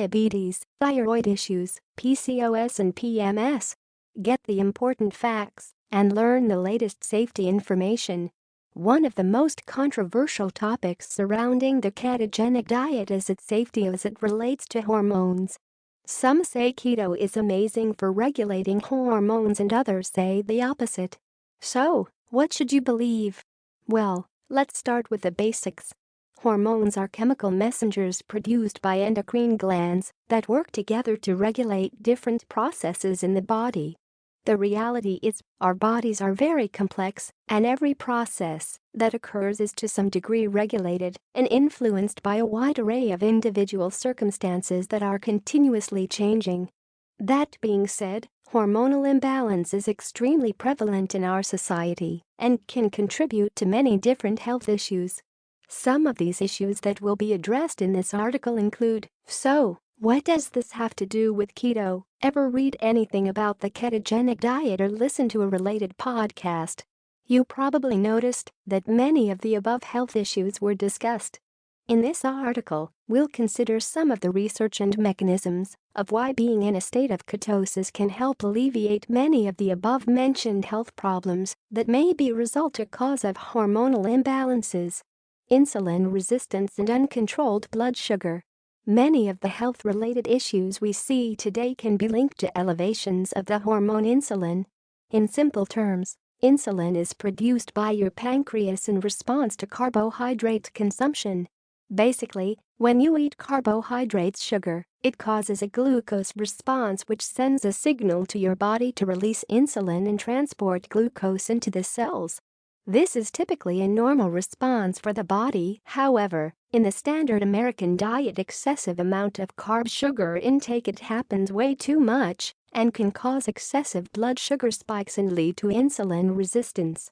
diabetes, thyroid issues, PCOS and PMS. Get the important facts and learn the latest safety information. One of the most controversial topics surrounding the ketogenic diet is its safety as it relates to hormones. Some say keto is amazing for regulating hormones and others say the opposite. So, what should you believe? Well, let's start with the basics. Hormones are chemical messengers produced by endocrine glands that work together to regulate different processes in the body. The reality is, our bodies are very complex, and every process that occurs is to some degree regulated and influenced by a wide array of individual circumstances that are continuously changing. That being said, hormonal imbalance is extremely prevalent in our society and can contribute to many different health issues. Some of these issues that will be addressed in this article include: so, what does this have to do with keto? Ever read anything about the ketogenic diet or listen to a related podcast? You probably noticed that many of the above health issues were discussed. In this article, we'll consider some of the research and mechanisms of why being in a state of ketosis can help alleviate many of the above-mentioned health problems that may be a result or cause of hormonal imbalances. Insulin resistance and uncontrolled blood sugar. Many of the health-related issues we see today can be linked to elevations of the hormone insulin. In simple terms, insulin is produced by your pancreas in response to carbohydrate consumption. Basically, when you eat carbohydrates, sugar, it causes a glucose response which sends a signal to your body to release insulin and transport glucose into the cells. This is typically a normal response for the body. However, in the standard American diet, excessive amount of carb sugar intake it happens way too much and can cause excessive blood sugar spikes and lead to insulin resistance.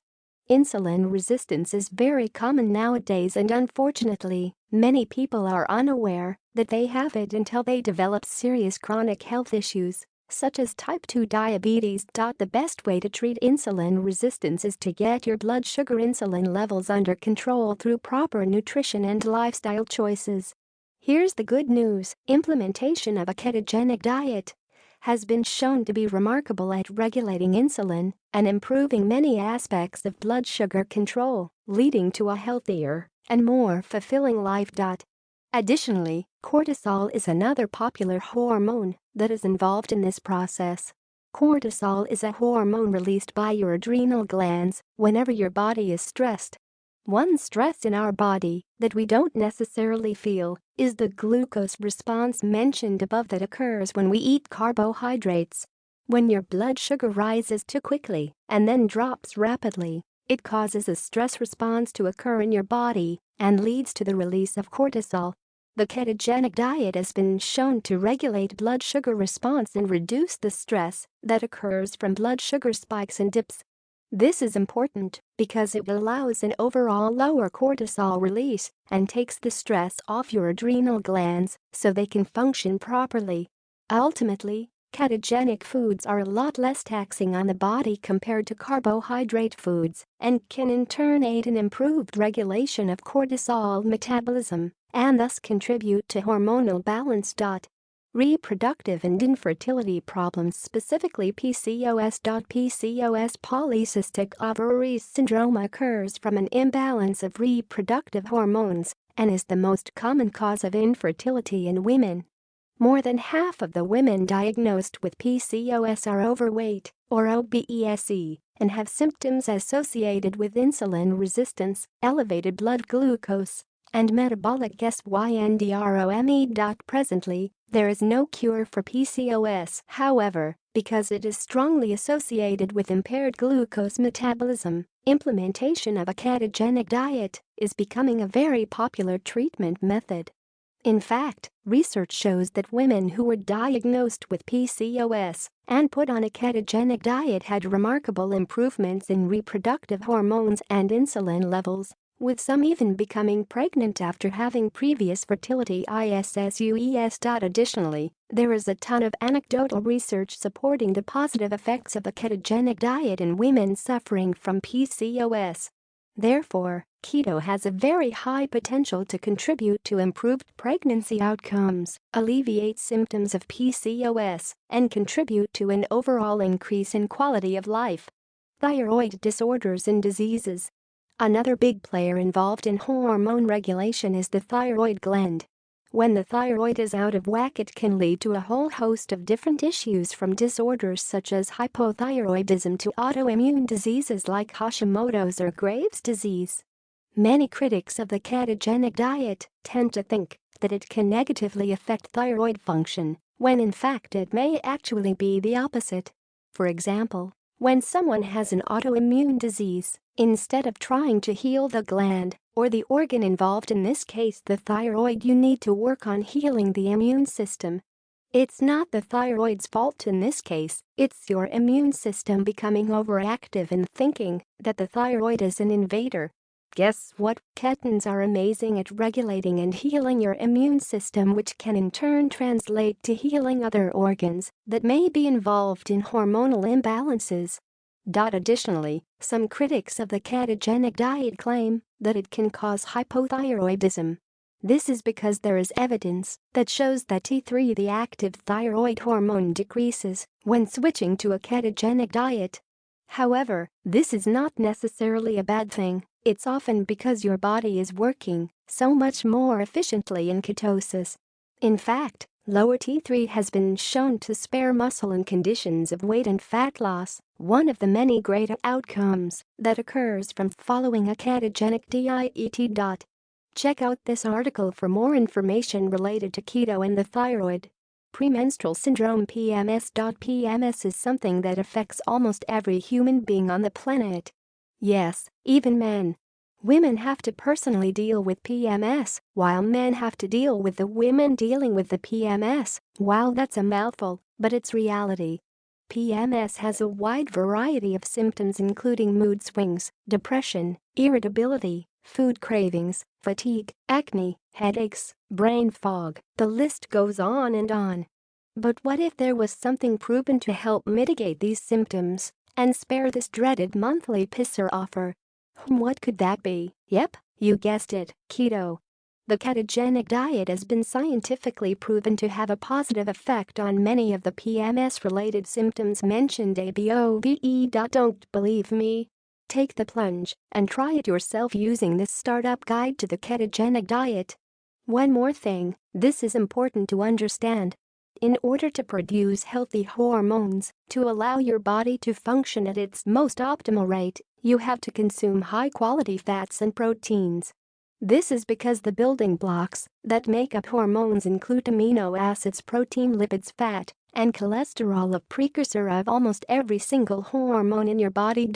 Insulin resistance is very common nowadays, and unfortunately, many people are unaware that they have it until they develop serious chronic health issues, such as type 2 diabetes. The best way to treat insulin resistance is to get your blood sugar insulin levels under control through proper nutrition and lifestyle choices. Here's the good news: implementation of a ketogenic diet has been shown to be remarkable at regulating insulin and improving many aspects of blood sugar control, leading to a healthier and more fulfilling life. Additionally, cortisol is another popular hormone that is involved in this process. Cortisol is a hormone released by your adrenal glands whenever your body is stressed. One stress in our body that we don't necessarily feel is the glucose response mentioned above that occurs when we eat carbohydrates. When your blood sugar rises too quickly and then drops rapidly, it causes a stress response to occur in your body and leads to the release of cortisol. The ketogenic diet has been shown to regulate blood sugar response and reduce the stress that occurs from blood sugar spikes and dips. This is important because it allows an overall lower cortisol release and takes the stress off your adrenal glands so they can function properly. Ultimately, ketogenic foods are a lot less taxing on the body compared to carbohydrate foods and can in turn aid in improved regulation of cortisol metabolism and thus contribute to hormonal balance. Reproductive and infertility problems, specifically PCOS. PCOS, polycystic ovary syndrome, occurs from an imbalance of reproductive hormones and is the most common cause of infertility in women. More than half of the women diagnosed with PCOS are overweight, or obese, and have symptoms associated with insulin resistance, elevated blood glucose, and metabolic syndrome. Presently, there is no cure for PCOS. However, because it is strongly associated with impaired glucose metabolism, implementation of a ketogenic diet is becoming a very popular treatment method. In fact, research shows that women who were diagnosed with PCOS and put on a ketogenic diet had remarkable improvements in reproductive hormones and insulin levels, with some even becoming pregnant after having previous fertility issues. Additionally, there is a ton of anecdotal research supporting the positive effects of a ketogenic diet in women suffering from PCOS. Therefore, Keto has a very high potential to contribute to improved pregnancy outcomes, alleviate symptoms of PCOS, and contribute to an overall increase in quality of life. Thyroid disorders and diseases. Another big player involved in hormone regulation is the thyroid gland. When the thyroid is out of whack, it can lead to a whole host of different issues, from disorders such as hypothyroidism to autoimmune diseases like Hashimoto's or Graves' disease. Many critics of the ketogenic diet tend to think that it can negatively affect thyroid function, when in fact it may actually be the opposite. For example, when someone has an autoimmune disease, instead of trying to heal the gland, or the organ involved, in this case the thyroid, you need to work on healing the immune system. It's not the thyroid's fault in this case, it's your immune system becoming overactive and thinking that the thyroid is an invader. Guess what? Ketones are amazing at regulating and healing your immune system, which can in turn translate to healing other organs that may be involved in hormonal imbalances. Additionally, some critics of the ketogenic diet claim that it can cause hypothyroidism. This is because there is evidence that shows that T3, the active thyroid hormone, decreases when switching to a ketogenic diet. However, this is not necessarily a bad thing. It's often because your body is working so much more efficiently in ketosis. In fact, lower T3 has been shown to spare muscle in conditions of weight and fat loss, one of the many great outcomes that occurs from following a ketogenic diet. Check out this article for more information related to keto and the thyroid. Premenstrual syndrome (PMS). PMS is something that affects almost every human being on the planet. Yes, even men. Women have to personally deal with PMS, while men have to deal with the women dealing with the PMS. Wow, that's a mouthful, but it's reality. PMS has a wide variety of symptoms, including mood swings, depression, irritability, food cravings, fatigue, acne, headaches, brain fog. The list goes on and on. But what if there was something proven to help mitigate these symptoms and spare this dreaded monthly pisser offer? What could that be? Yep, you guessed it, keto. The ketogenic diet has been scientifically proven to have a positive effect on many of the PMS-related symptoms mentioned above. Don't believe me? Take the plunge and try it yourself using this startup guide to the ketogenic diet. One more thing, this is important to understand. In order to produce healthy hormones, to allow your body to function at its most optimal rate, you have to consume high-quality fats and proteins. This is because the building blocks that make up hormones include amino acids, protein, lipids, fat, and cholesterol, a precursor of almost every single hormone in your body.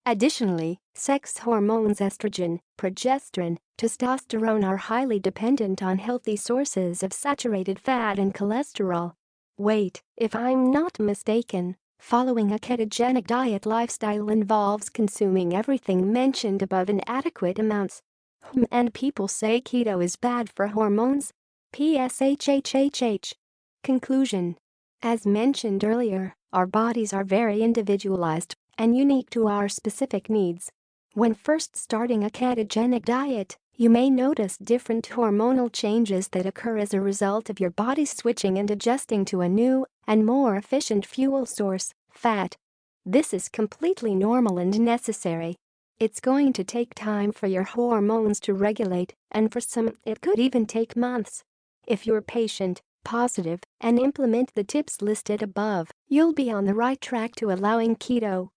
Additionally, sex hormones estrogen, progesterone, testosterone are highly dependent on healthy sources of saturated fat and cholesterol. Wait, if I'm not mistaken, following a ketogenic diet lifestyle involves consuming everything mentioned above in adequate amounts. And people say keto is bad for hormones? PSHHHH. Conclusion. As mentioned earlier, our bodies are very individualized and unique to our specific needs. When first starting a ketogenic diet, you may notice different hormonal changes that occur as a result of your body switching and adjusting to a new and more efficient fuel source, fat. This is completely normal and necessary. It's going to take time for your hormones to regulate, and for some, it could even take months. If you're patient, positive, and implement the tips listed above, you'll be on the right track to allowing keto